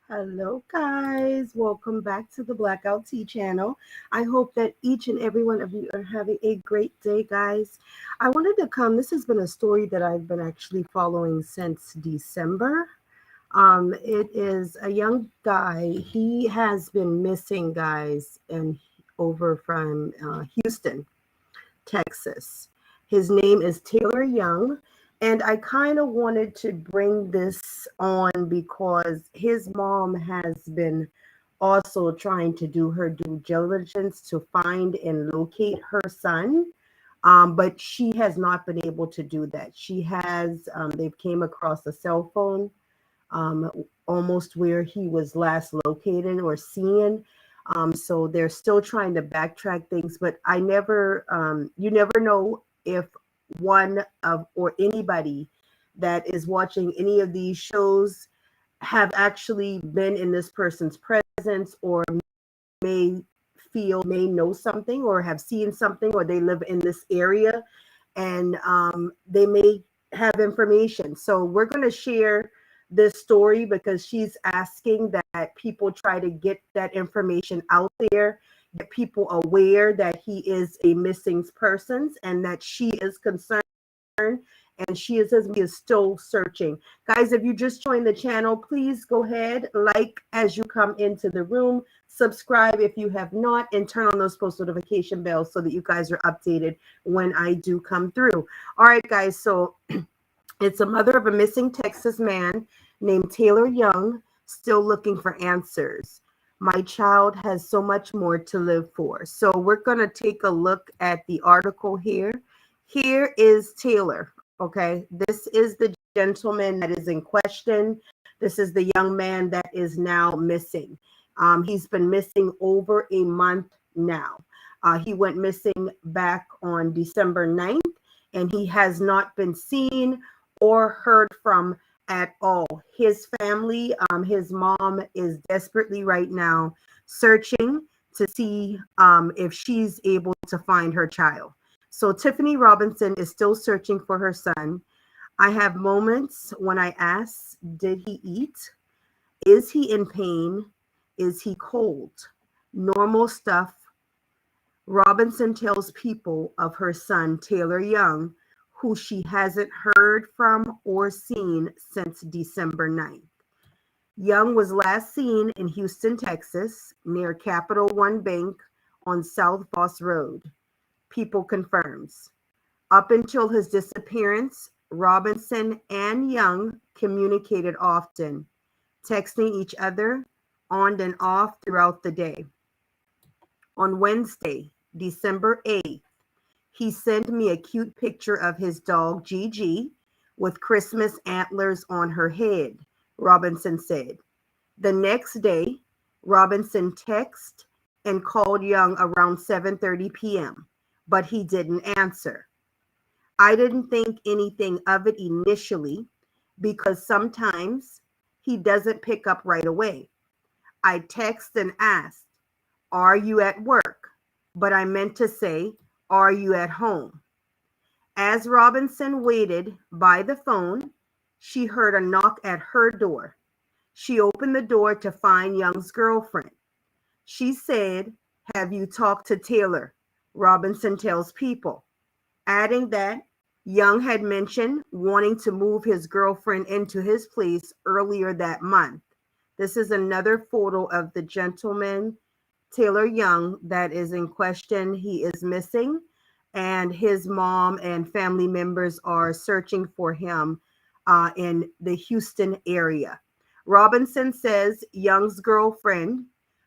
Hello, guys. Welcome back to the Blackout Tea channel. I hope that each and every one of you are having a great day, guys. I wanted to come. This has been a story that I've been actually following since December. It is a young guy. He has been missing, guys, and over from Houston, Texas. His name is Taylour Young. And I kind of wanted to bring this on because his mom has been also trying to do her due diligence to find and locate her son. But she has not been able to do that. She has, they've came across a cell phone almost where he was last located or seen. So they're still trying to backtrack things, but you never know if one of or anybody that is watching any of these shows have actually been in this person's presence or may may know something or have seen something or they live in this area and they may have information. So we're going to share this story because she's asking that people try to get that information out there, get people aware that he is a missing person and that she is concerned and she is still searching. Guys, if you just joined the channel, please go ahead, like as you come into the room, subscribe if you have not, and turn on those post notification bells so that you guys are updated when I do come through. All right, guys, so it's a mother of a missing Texas man named Taylour Young, still looking for answers. My child has so much more to live for. So we're going to take a look at the article here. Here is Taylour. Okay, this is the gentleman that is in question. This is the young man that is now missing. He's been missing over a month now. He went missing back on December 9th, and he has not been seen or heard from at all. His family, his mom is desperately right now searching to see if she's able to find her child. So Tiffany Robinson is still searching for her son. I have moments when I ask, did he eat? Is he in pain? Is he cold? Normal stuff. Robinson tells people of her son, Taylour Young, who she hasn't heard from or seen since December 9th. Young was last seen in Houston, Texas, near Capital One Bank on South Voss Road. People confirms. Up until his disappearance, Robinson and Young communicated often, texting each other on and off throughout the day. On Wednesday, December 8th, he sent me a cute picture of his dog, Gigi, with Christmas antlers on her head, Robinson said. The next day, Robinson texted and called Young around 7:30 p.m., but he didn't answer. I didn't think anything of it initially because sometimes he doesn't pick up right away. I texted and asked, "Are you at work?" But I meant to say, "Are you at home?" As Robinson waited by the phone, she heard a knock at her door. She opened the door to find Young's girlfriend. She said, "Have you talked to Taylour?" Robinson tells people, adding that Young had mentioned wanting to move his girlfriend into his place earlier that month. This is another photo of the gentleman, Taylour Young, that is in question. He is missing, and his mom and family members are searching for him in the Houston area. Robinson says Young's girlfriend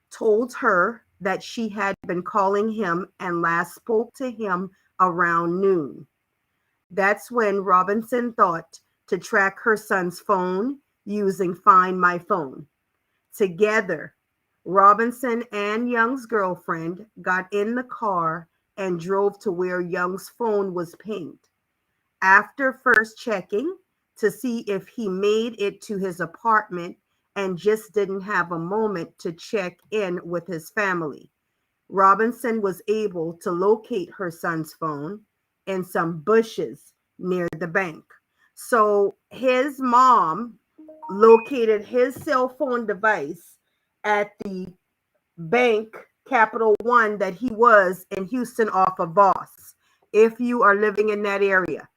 told her that she had been calling him and last spoke to him around noon. That's when Robinson thought to track her son's phone using Find My Phone. Together, Robinson and Young's girlfriend got in the car and drove to where Young's phone was pinged. After first checking to see if he made it to his apartment and just didn't have a moment to check in with his family, Robinson was able to locate her son's phone in some bushes near the bank. So his mom located his cell phone device at the bank, Capital One, that he was in Houston off of Voss. If you are living in that area,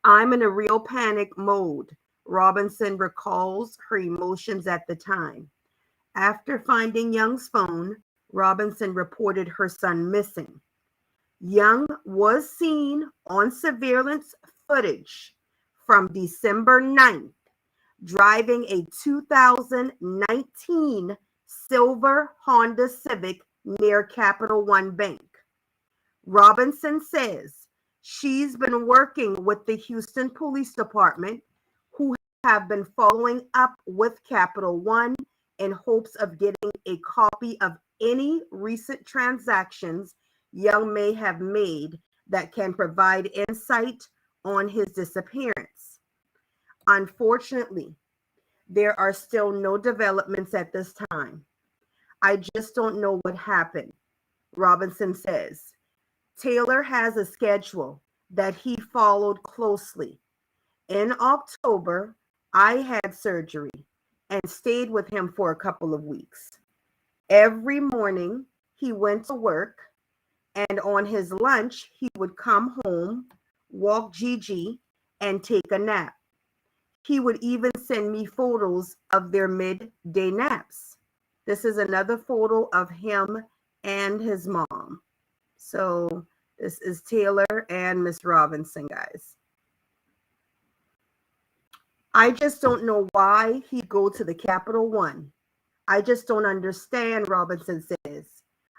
I'm in a real panic mode. Robinson recalls her emotions at the time. After finding Young's phone, Robinson reported her son missing. Young was seen on surveillance footage from December 9th driving a 2019 silver Honda Civic near Capital One Bank. Robinson says she's been working with the Houston Police Department, who have been following up with Capital One in hopes of getting a copy of any recent transactions Young may have made that can provide insight on his disappearance. Unfortunately, there are still no developments at this time. I just don't know what happened, Robinson says. Taylour has a schedule that he followed closely. In October, I had surgery and stayed with him for a couple of weeks. Every morning, he went to work, and on his lunch, he would come home, walk Gigi, and take a nap. He would even send me photos of their midday naps. This is another photo of him and his mom. So this is Taylour and Miss Robinson, guys. I just don't know why he'd go to the Capital One. I just don't understand, Robinson says.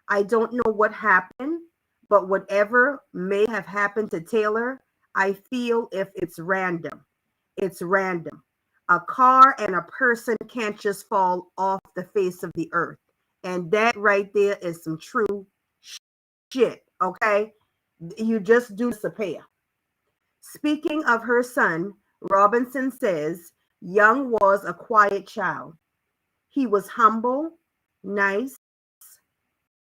I don't know what happened, but whatever may have happened to Taylour, I feel if it's random. It's random. A car and a person can't just fall off the face of the earth. And that right there is some true shit, okay? You just do disappear. Speaking of her son, Robinson says Young was a quiet child. He was humble, nice,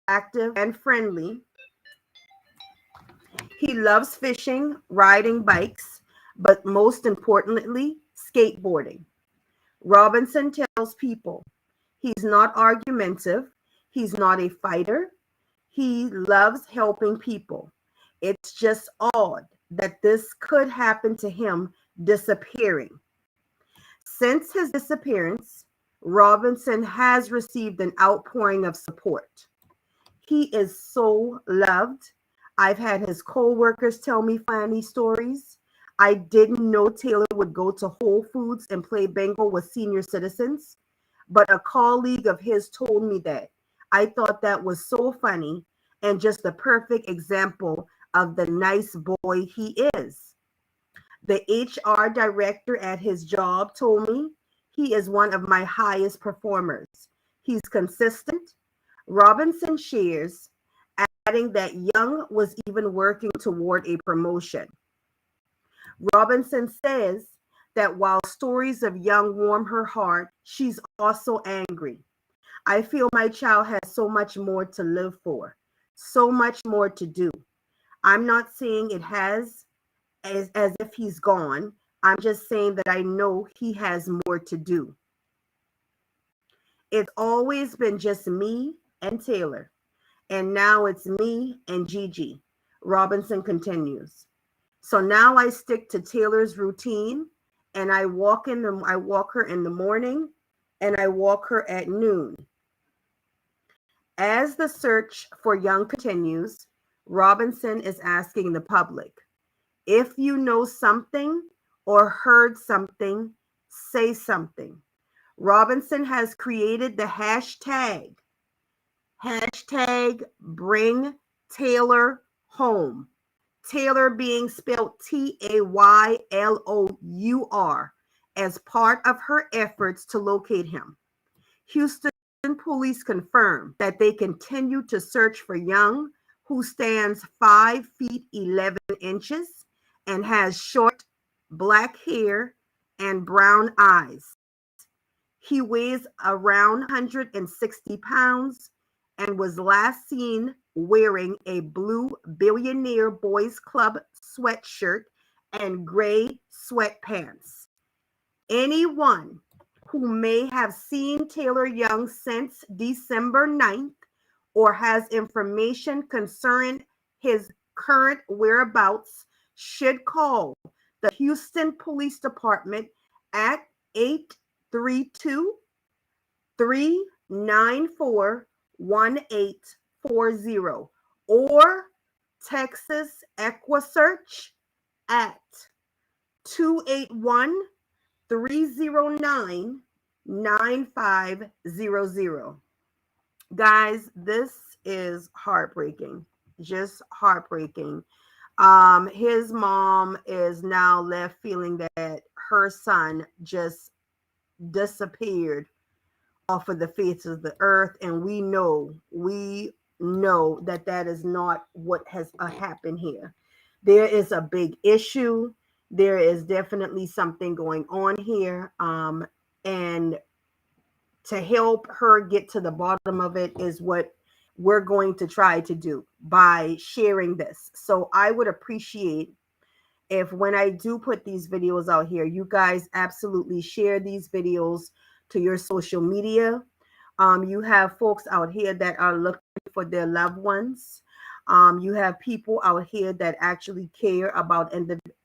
active, and friendly. He loves fishing, riding bikes, but most importantly, skateboarding. Robinson tells people he's not argumentative, he's not a fighter, he loves helping people. It's just odd that this could happen to him disappearing. Since his disappearance, Robinson has received an outpouring of support. He is so loved. I've had his co-workers tell me funny stories. I didn't know Taylour would go to Whole Foods and play bingo with senior citizens, but a colleague of his told me that. I thought that was so funny and just the perfect example of the nice boy he is. The HR director at his job told me he is one of my highest performers. He's consistent. Robinson shares, adding that Young was even working toward a promotion. Robinson says that while stories of Young warm her heart, she's also angry. I feel my child has so much more to live for, so much more to do. I'm not saying it has as if he's gone. I'm just saying that I know he has more to do. It's always been just me and Taylour, and now it's me and Gigi, Robinson continues. So now I stick to Taylour's routine, and I walk her in the morning, and I walk her at noon. As the search for Young continues, Robinson is asking the public, if you know something or heard something, say something. Robinson has created the hashtag bring Taylour home. Taylour being spelled Taylour, as part of her efforts to locate him. Houston police confirm that they continue to search for Young, who stands 5 feet 11 inches and has short black hair and brown eyes. He weighs around 160 pounds and was last seen wearing a blue Billionaire Boys Club sweatshirt and gray sweatpants. Anyone who may have seen Taylour Young since December 9th or has information concerning his current whereabouts should call the Houston Police Department at 832 394 1840 or Texas EquiSearch at 281 309 9500. Guys, this is heartbreaking. Just heartbreaking. His mom is now left feeling that her son just disappeared off of the face of the earth, and we know that that is not what has happened here. There is a big issue. There is definitely something going on here, and to help her get to the bottom of it is what we're going to try to do by sharing this. So I would appreciate if when I do put these videos out here, you guys absolutely share these videos to your social media. You have folks out here that are looking for their loved ones. You have people out here that actually care about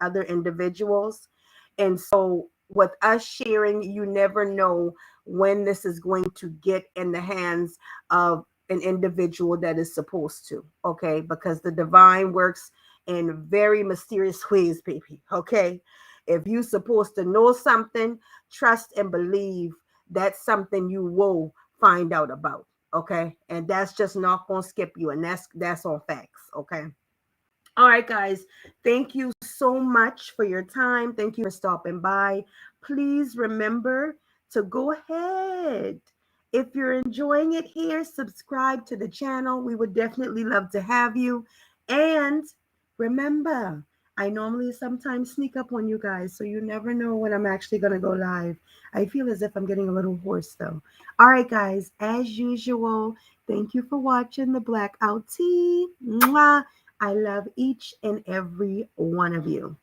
other individuals. And so, with us sharing, you never know when this is going to get in the hands of an individual that is supposed to. Okay. Because the divine works in very mysterious ways, baby. Okay. If you're supposed to know something, trust and believe that's something you will find out about. Okay. And that's just not going to skip you. And that's all facts. Okay. All right, guys. Thank you so much for your time. Thank you for stopping by. Please remember to go ahead. If you're enjoying it here, subscribe to the channel. We would definitely love to have you. And remember, I normally sometimes sneak up on you guys, so you never know when I'm actually going to go live. I feel as if I'm getting a little hoarse, though. All right, guys. As usual, thank you for watching the Blackout Tea. Mwah. I love each and every one of you.